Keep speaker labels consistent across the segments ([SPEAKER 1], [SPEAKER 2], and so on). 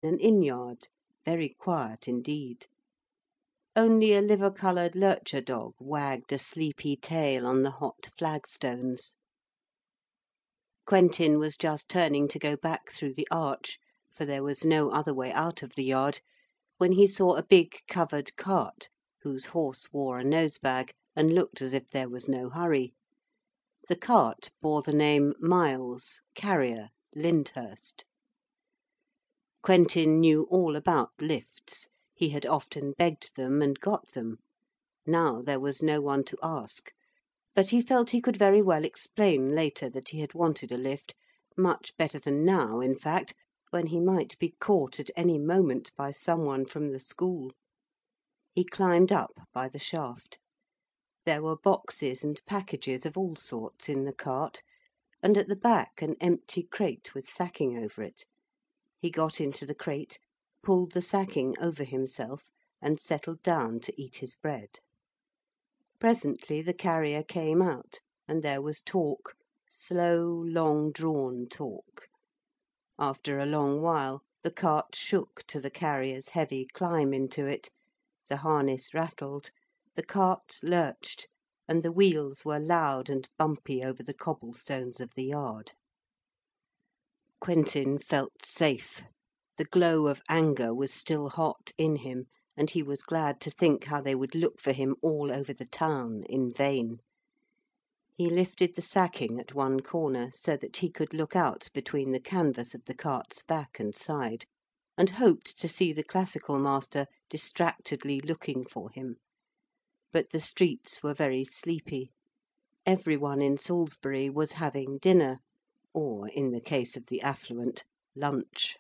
[SPEAKER 1] an inn-yard, very quiet indeed. Only a liver-coloured lurcher dog wagged a sleepy tail on the hot flagstones. Quentin was just turning to go back through the arch, for there was no other way out of the yard, when he saw a big covered cart, whose horse wore a nose-bag, and looked as if there was no hurry. The cart bore the name Miles, carrier, Lyndhurst. Quentin knew all about lifts. He had often begged them and got them. Now there was no one to ask. But he felt he could very well explain later that he had wanted a lift, much better than now, in fact, when he might be caught at any moment by some one from the school. He climbed up by the shaft. There were boxes and packages of all sorts in the cart, and at the back an empty crate with sacking over it. He got into the crate, pulled the sacking over himself, and settled down to eat his bread. Presently the carrier came out, and there was talk, slow, long-drawn talk. After a long while the cart shook to the carrier's heavy climb into it, the harness rattled, the cart lurched, and the wheels were loud and bumpy over the cobblestones of the yard. Quentin felt safe. The glow of anger was still hot in him, and he was glad to think how they would look for him all over the town in vain. He lifted the sacking at one corner so that he could look out between the canvas of the cart's back and side, and hoped to see the classical master distractedly looking for him. But the streets were very sleepy. Every one in Salisbury was having dinner, or, in the case of the affluent, lunch.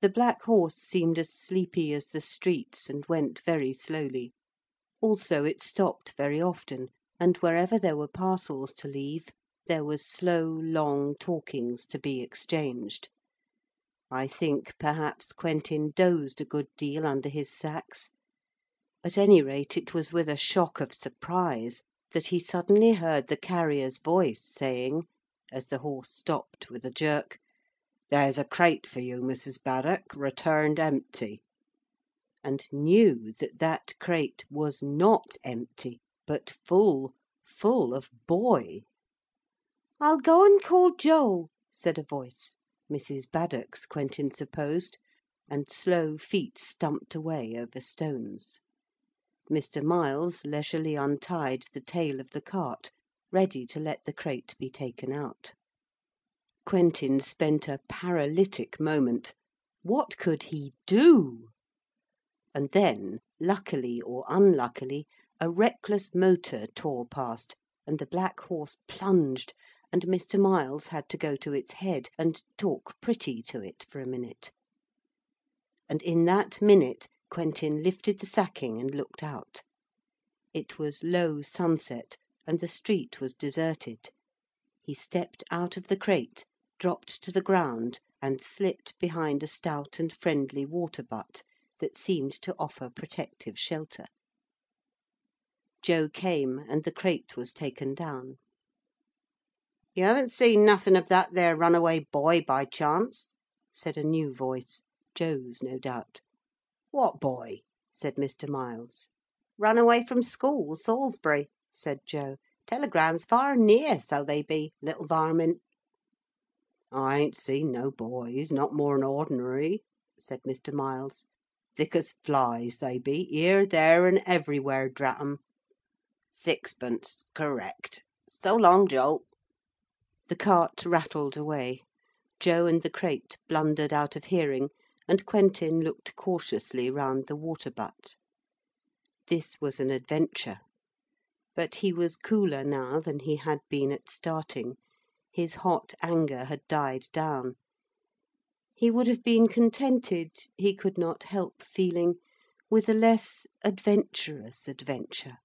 [SPEAKER 1] The black horse seemed as sleepy as the streets, and went very slowly. Also it stopped very often, and wherever there were parcels to leave, there was slow, long talkings to be exchanged. I think, perhaps, Quentin dozed a good deal under his sacks. At any rate, it was with a shock of surprise that he suddenly heard the carrier's voice saying, as the horse stopped with a jerk, "There's a crate for you, Mrs. Baddock, returned empty," and knew that that crate was not empty, but full of boy. "I'll go and call Joe," said a voice, Mrs. Baddock's, Quentin supposed, and slow feet stumped away over stones. Mr. Miles leisurely untied the tail of the cart, ready to let the crate be taken out. Quentin spent a paralytic moment. What could he do? And then, luckily or unluckily, a reckless motor tore past, and the black horse plunged, and Mr. Miles had to go to its head and talk pretty to it for a minute. And in that minute Quentin lifted the sacking and looked out. It was low sunset, and the street was deserted. He stepped out of the crate, dropped to the ground, and slipped behind a stout and friendly water-butt that seemed to offer protective shelter. Joe came, and the crate was taken down. "You haven't seen nothing of that there runaway boy, by chance?" said a new voice, Joe's, no doubt. "What boy?" said Mr. Miles. "Run away from school, Salisbury," said Joe. "Telegrams far and near, so they be, little varmint." "I ain't seen no boys, not more'n ordinary," said Mr. Miles. "Thick as flies they be, here, there, and everywhere, drat 'em. Sixpence, correct. So long, Joe." The cart rattled away. Joe and the crate blundered out of hearing, and Quentin looked cautiously round the water-butt. This was an adventure. But he was cooler now than he had been at starting. His hot anger had died down. He would have been contented, he could not help feeling, with a less adventurous adventure.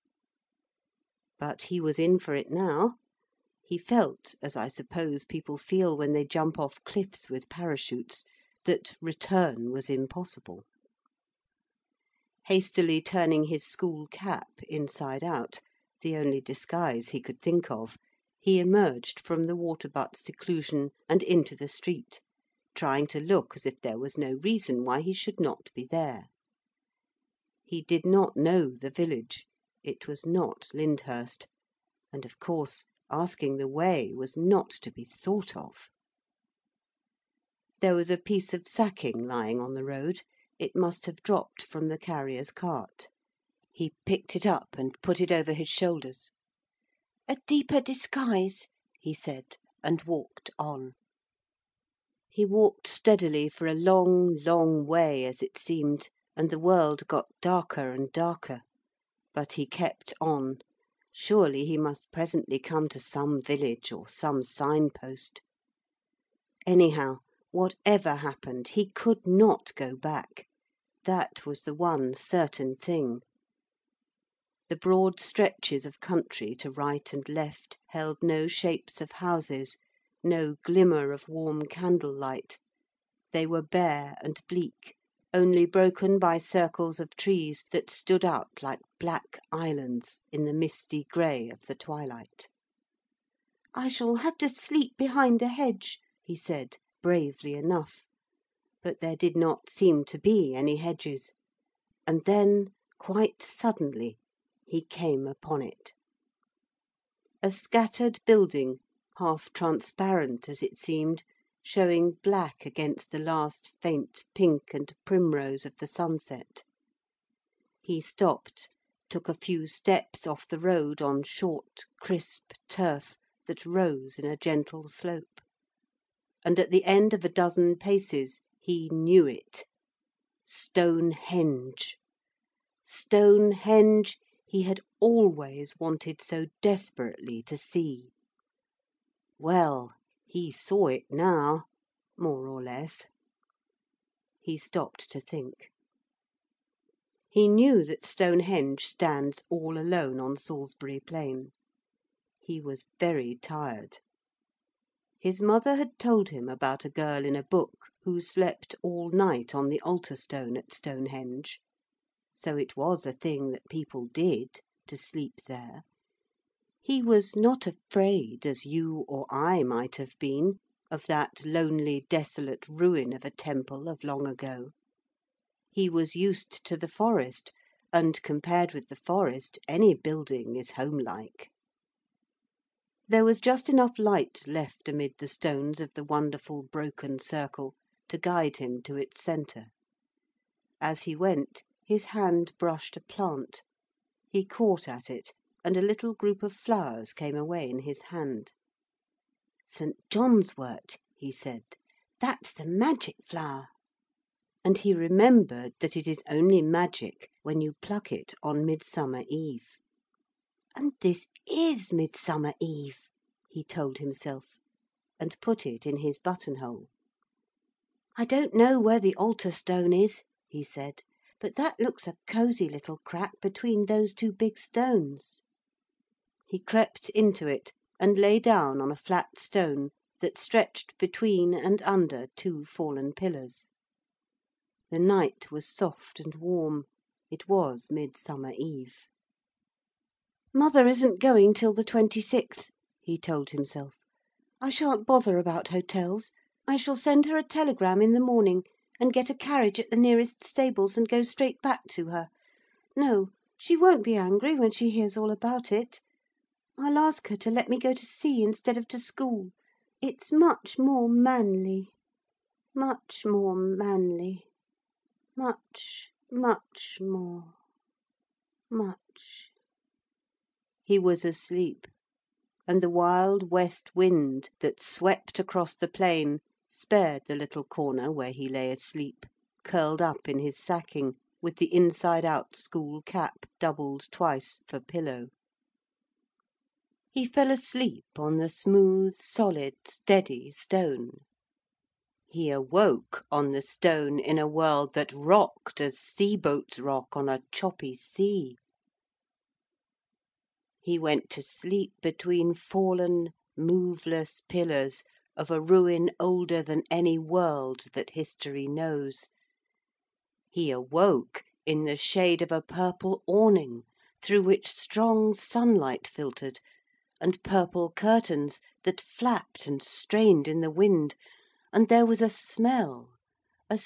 [SPEAKER 1] But he was in for it now. He felt, as I suppose people feel when they jump off cliffs with parachutes, that return was impossible. Hastily turning his school cap inside out, the only disguise he could think of, he emerged from the water-butt seclusion and into the street. trying to look as if there was no reason why he should not be there. He did not know the village. It was not Lyndhurst, and of course asking the way was not to be thought of. There was a piece of sacking lying on the road. It must have dropped from the carrier's cart. He picked it up and put it over his shoulders. "A deeper disguise," he said, and walked on. He walked steadily for a long, long way, as it seemed, and the world got darker and darker. But he kept on. Surely he must presently come to some village or some signpost. Anyhow, whatever happened, he could not go back. That was the one certain thing. The broad stretches of country to right and left held no shapes of houses, no glimmer of warm candlelight. They were bare and bleak, only broken by circles of trees that stood out like black islands in the misty grey of the twilight. "I shall have to sleep behind the hedge," he said, bravely enough. But there did not seem to be any hedges. And then, quite suddenly, he came upon it. A scattered building, half transparent as it seemed, showing black against the last faint pink and primrose of the sunset. He stopped, took a few steps off the road on short, crisp turf that rose in a gentle slope. And at the end of a dozen paces he knew it. Stonehenge. Stonehenge he had always wanted so desperately to see. Well, he saw it now, more or less. He stopped to think. He knew that Stonehenge stands all alone on Salisbury Plain. He was very tired. His mother had told him about a girl in a book who slept all night on the altar stone at Stonehenge. So it was a thing that people did, to sleep there. He was not afraid, as you or I might have been, of that lonely, desolate ruin of a temple of long ago. He was used to the forest, and compared with the forest any building is homelike. There was just enough light left amid the stones of the wonderful broken circle to guide him to its centre. As he went, his hand brushed a plant. He caught at it, and a little group of flowers came away in his hand. "St. John's wort," he said. "That's the magic flower." And he remembered that it is only magic when you pluck it on Midsummer Eve. "And this is Midsummer Eve," he told himself, and put it in his buttonhole. "I don't know where the altar stone is," he said, "but that looks a cosy little crack between those two big stones." He crept into it and lay down on a flat stone that stretched between and under two fallen pillars. The night was soft and warm. It was Midsummer Eve. "Mother isn't going till the 26th," he told himself. "I shan't bother about hotels. I shall send her a telegram in the morning and get a carriage at the nearest stables and go straight back to her. No, she won't be angry when she hears all about it. I'll ask her to let me go to sea instead of to school. It's much more manly. Much more manly. Much, much more. Much." He was asleep, and the wild west wind that swept across the plain spared the little corner where he lay asleep, curled up in his sacking, with the inside-out school cap doubled twice for pillow. He fell asleep on the smooth, solid, steady stone. He awoke on the stone in a world that rocked as sea-boats rock on a choppy sea. He went to sleep between fallen, moveless pillars of a ruin older than any world that history knows. He awoke in the shade of a purple awning through which strong sunlight filtered, and purple curtains that flapped and strained in the wind, and there was a smell, a